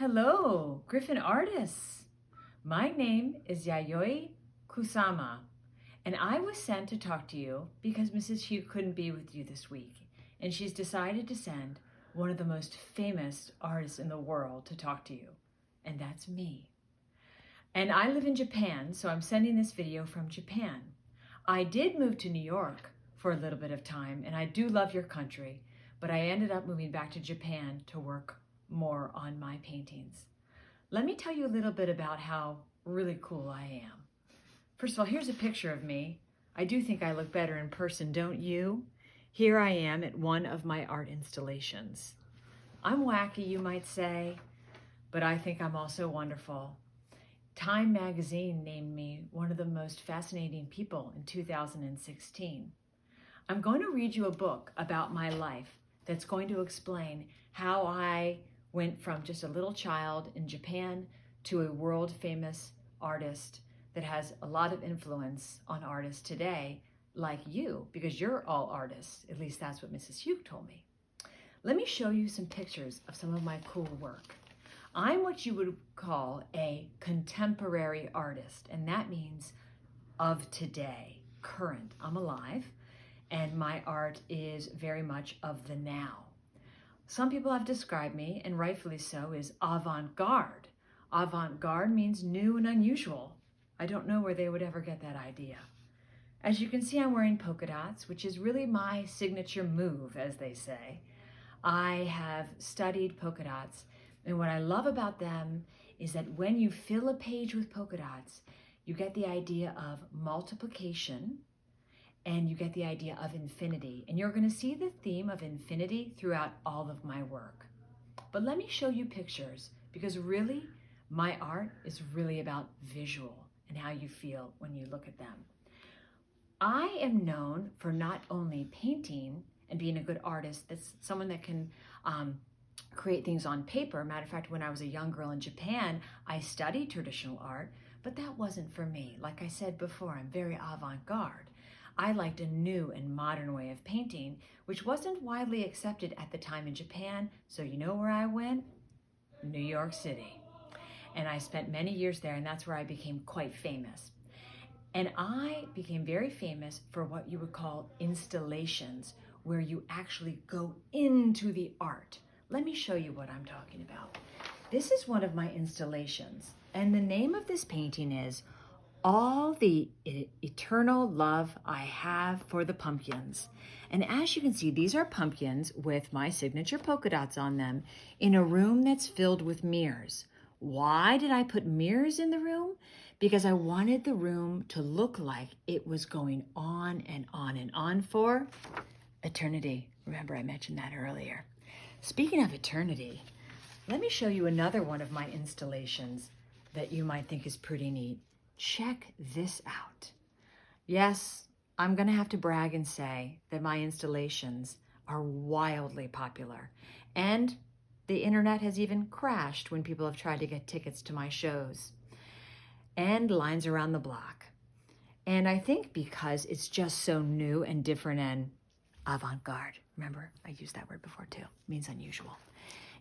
Hello, Griffin artists. My name is Yayoi Kusama, and I was sent to talk to you because Mrs. Hugh couldn't be with you this week, and she's decided to send one of the most famous artists in the world to talk to you, and that's me. And I live in Japan, so I'm sending this video from Japan. I did move to New York for a little bit of time, and I do love your country, but I ended up moving back to Japan to work more on my paintings. Let me tell you a little bit about how really cool I am. First of all, here's a picture of me. I do think I look better in person, don't you? Here I am at one of my art installations. I'm wacky, you might say, but I think I'm also wonderful. Time magazine named me one of the most fascinating people in 2016. I'm going to read you a book about my life that's going to explain how I went from just a little child in Japan to a world famous artist that has a lot of influence on artists today, like you, because you're all artists. At least that's what Mrs. Hugh told me. Let me show you some pictures of some of my cool work. I'm what you would call a contemporary artist, and that means of today, current. I'm alive, and my art is very much of the now. Some people have described me, and rightfully so, as avant-garde. Avant-garde means new and unusual. I don't know where they would ever get that idea. As you can see, I'm wearing polka dots, which is really my signature move, as they say. I have studied polka dots, and what I love about them is that when you fill a page with polka dots, you get the idea of multiplication, and you get the idea of infinity. And you're going to see the theme of infinity throughout all of my work. But let me show you pictures, because really, my art is really about visual and how you feel when you look at them. I am known for not only painting and being a good artist, that's someone that can create things on paper. Matter of fact, when I was a young girl in Japan, I studied traditional art, but that wasn't for me. Like I said before, I'm very avant-garde. I liked a new and modern way of painting, which wasn't widely accepted at the time in Japan. So you know where I went? New York City. And I spent many years there, and that's where I became quite famous. And I became very famous for what you would call installations, where you actually go into the art. Let me show you what I'm talking about. This is one of my installations, and the name of this painting is All the Eternal Love I Have for the Pumpkins. And as you can see, these are pumpkins with my signature polka dots on them in a room that's filled with mirrors. Why did I put mirrors in the room? Because I wanted the room to look like it was going on and on and on for eternity. Remember, I mentioned that earlier. Speaking of eternity, let me show you another one of my installations that you might think is pretty neat. Check this out. Yes, I'm going to have to brag and say that my installations are wildly popular. And the internet has even crashed when people have tried to get tickets to my shows. And lines around the block. And I think because it's just so new and different and avant-garde. Remember, I used that word before too. It means unusual.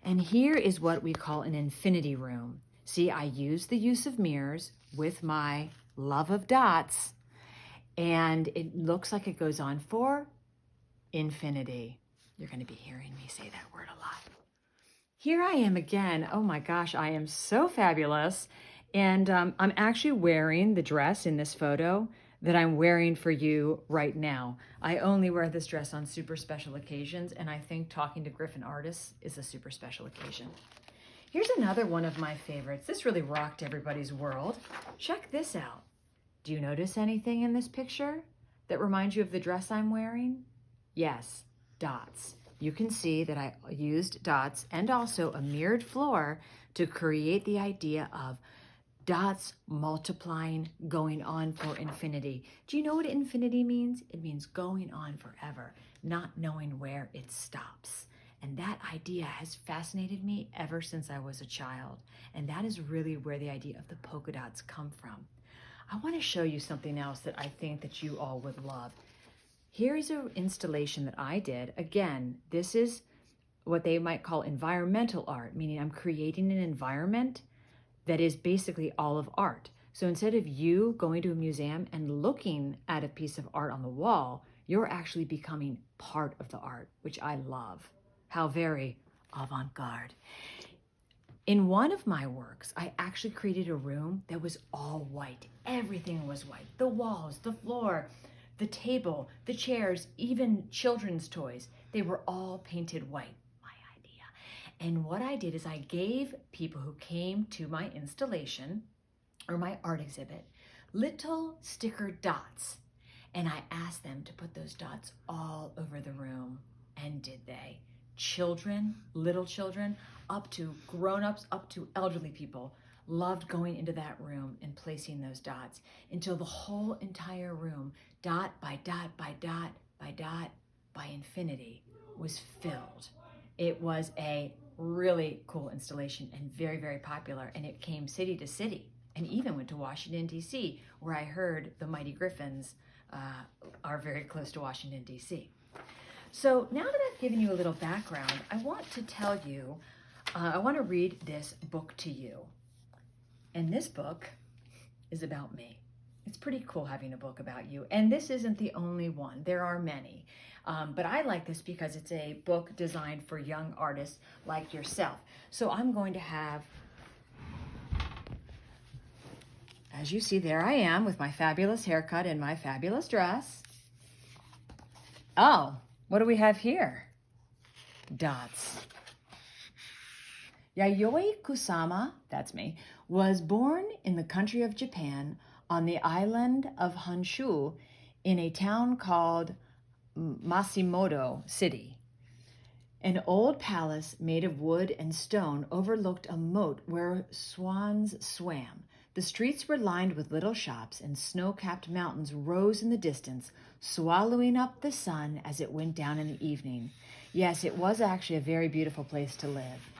And here is what we call an infinity room. See, I use the use of mirrors with my love of dots, and it looks like it goes on for infinity. You're going to be hearing me say that word a lot. Here I am again. Oh my gosh, I am so fabulous. And I'm actually wearing the dress in this photo that I'm wearing for you right now. I only wear this dress on super special occasions, and I think talking to Griffin artists is a super special occasion. Here's another one of my favorites. This really rocked everybody's world. Check this out. Do you notice anything in this picture that reminds you of the dress I'm wearing? Yes, dots. You can see that I used dots and also a mirrored floor to create the idea of dots multiplying, going on for infinity. Do you know what infinity means? It means going on forever, not knowing where it stops. And that idea has fascinated me ever since I was a child. And that is really where the idea of the polka dots come from. I want to show you something else that I think that you all would love. Here is an installation that I did. Again, this is what they might call environmental art, meaning I'm creating an environment that is basically all of art. So instead of you going to a museum and looking at a piece of art on the wall, you're actually becoming part of the art, which I love. How very avant-garde. In one of my works, I actually created a room that was all white. Everything was white. The walls, the floor, the table, the chairs, even children's toys. They were all painted white. My idea. And what I did is I gave people who came to my installation or my art exhibit little sticker dots. And I asked them to put those dots all over the room. And did they? Children, little children, up to grown-ups, up to elderly people, loved going into that room and placing those dots until the whole entire room, dot by dot by dot by dot by infinity, was filled. It was a really cool installation and very, very popular. And it came city to city and even went to Washington, D.C., where I heard the Mighty Griffins are very close to Washington, D.C. So now that I've given you a little background, I want to tell you, I want to read this book to you. And this book is about me. It's pretty cool having a book about you. And this isn't the only one. There are many. But I like this because it's a book designed for young artists like yourself. So I'm going to have, as you see, there I am with my fabulous haircut and my fabulous dress. Oh, what do we have here? Dots. Yayoi Kusama, that's me, was born in the country of Japan on the island of Honshu in a town called Masimoto City. An old palace made of wood and stone overlooked a moat where swans swam. The streets were lined with little shops, and snow-capped mountains rose in the distance, swallowing up the sun as it went down in the evening. Yes, it was actually a very beautiful place to live.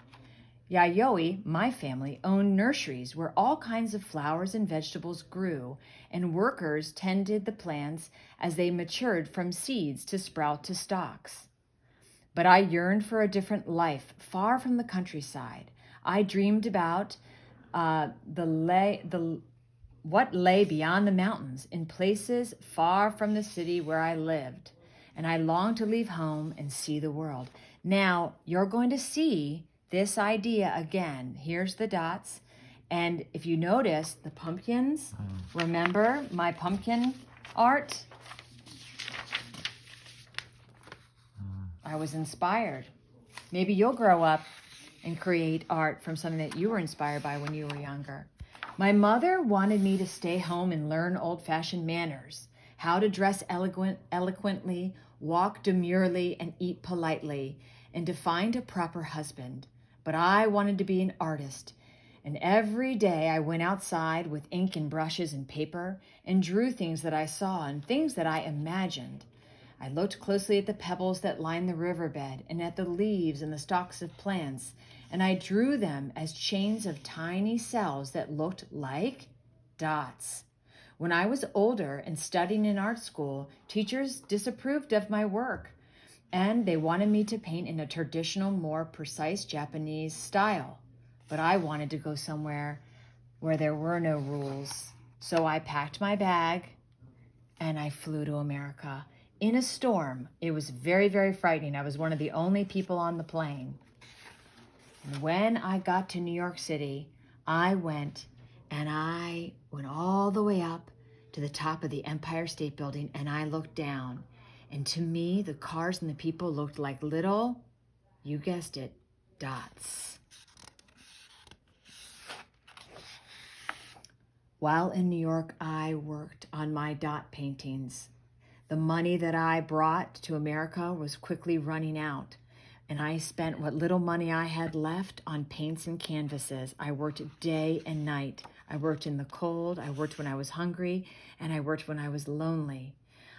Yayoi, my family, owned nurseries where all kinds of flowers and vegetables grew, and workers tended the plants as they matured from seeds to sprout to stalks. But I yearned for a different life, far from the countryside. I dreamed about what lay beyond the mountains in places far from the city where I lived, and I longed to leave home and see the world. Now, you're going to see this idea again. Here's the dots, and if you notice, the pumpkins, remember my pumpkin art? I was inspired. Maybe you'll grow up and create art from something that you were inspired by when you were younger. My mother wanted me to stay home and learn old-fashioned manners, how to dress eloquently, walk demurely, and eat politely, and to find a proper husband. But I wanted to be an artist, and every day I went outside with ink and brushes and paper and drew things that I saw and things that I imagined. I looked closely at the pebbles that lined the riverbed and at the leaves and the stalks of plants, and I drew them as chains of tiny cells that looked like dots. When I was older and studying in art school, teachers disapproved of my work, and they wanted me to paint in a traditional, more precise Japanese style. But I wanted to go somewhere where there were no rules. So I packed my bag and I flew to America. In a storm. It was very, very frightening. I was one of the only people on the plane. When I got to New York City, I went all the way up to the top of the Empire State Building, and I looked down. And to me, the cars and the people looked like little, you guessed it, dots. While in New York, I worked on my dot paintings. The money that I brought to America was quickly running out, and I spent what little money I had left on paints and canvases. I worked day and night. I worked in the cold, I worked when I was hungry, and I worked when I was lonely.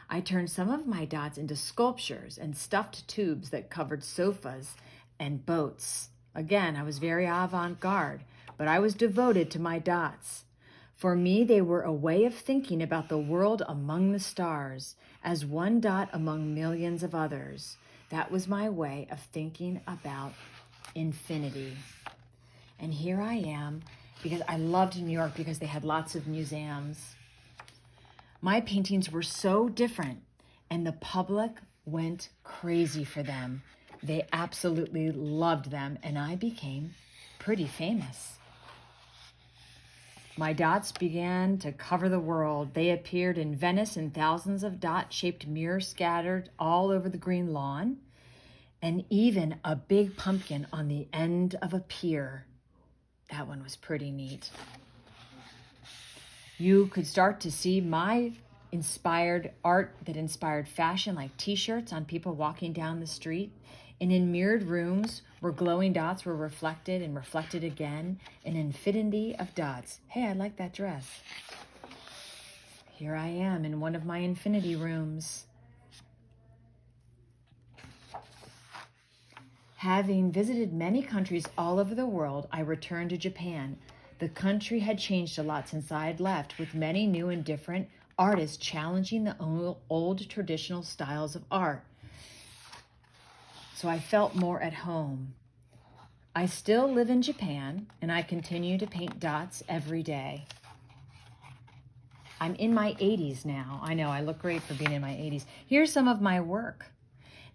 I turned some of my dots into sculptures and stuffed tubes that covered sofas and boats. Again, I was very avant-garde, but I was devoted to my dots. For me, they were a way of thinking about the world among the stars, as one dot among millions of others. That was my way of thinking about infinity. And here I am, because I loved New York because they had lots of museums. My paintings were so different, and the public went crazy for them. They absolutely loved them, and I became pretty famous. My dots began to cover the world. They appeared in Venice in thousands of dot-shaped mirrors scattered all over the green lawn, and even a big pumpkin on the end of a pier. That one was pretty neat. You could start to see my inspired art that inspired fashion, like t-shirts on people walking down the street, and in mirrored rooms where glowing dots were reflected and reflected again, an infinity of dots. Hey, I like that dress. Here I am in one of my infinity rooms. Having visited many countries all over the world, I returned to Japan. The country had changed a lot since I had left, with many new and different artists challenging the old traditional styles of art. So I felt more at home. I still live in Japan, and I continue to paint dots every day. I'm in my 80s now. I know, I look great for being in my 80s. Here's some of my work.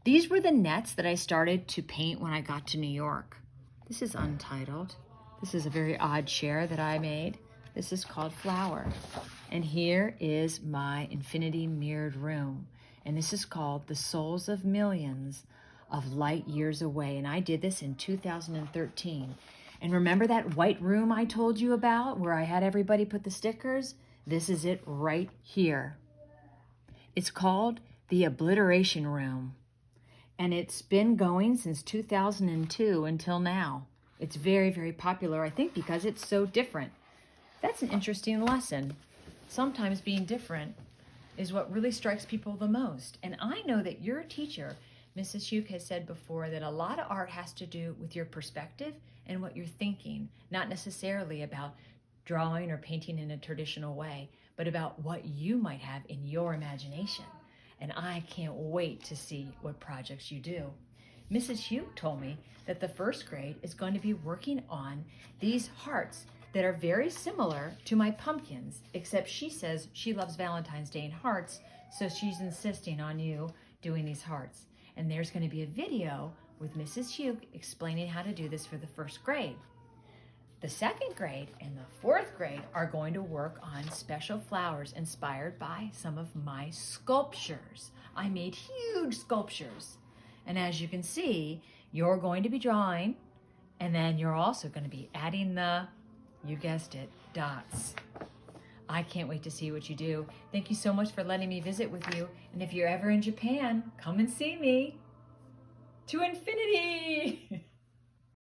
These were the nets that I started to paint when I got to New York. This is untitled. This is a very odd chair that I made. This is called Flower. And here is my infinity mirrored room. And this is called The Souls of Millions of Light Years Away. And I did this in 2013. And remember that white room I told you about where I had everybody put the stickers? This is it right here. It's called the Obliteration Room. And it's been going since 2002 until now. It's very, very popular, I think, because it's so different. That's an interesting lesson. Sometimes being different is what really strikes people the most. And I know that your teacher, Mrs. Hugh, has said before that a lot of art has to do with your perspective and what you're thinking, not necessarily about drawing or painting in a traditional way, but about what you might have in your imagination. And I can't wait to see what projects you do. Mrs. Hugh told me that the first grade is going to be working on these hearts that are very similar to my pumpkins, except she says she loves Valentine's Day and hearts, so she's insisting on you doing these hearts. And there's going to be a video with Mrs. Hugh explaining how to do this for the first grade. The second grade and the fourth grade are going to work on special flowers inspired by some of my sculptures. I made huge sculptures. And as you can see, you're going to be drawing, and then you're also going to be adding the, you guessed it, dots. I can't wait to see what you do. Thank you so much for letting me visit with you. And if you're ever in Japan, come and see me. To infinity!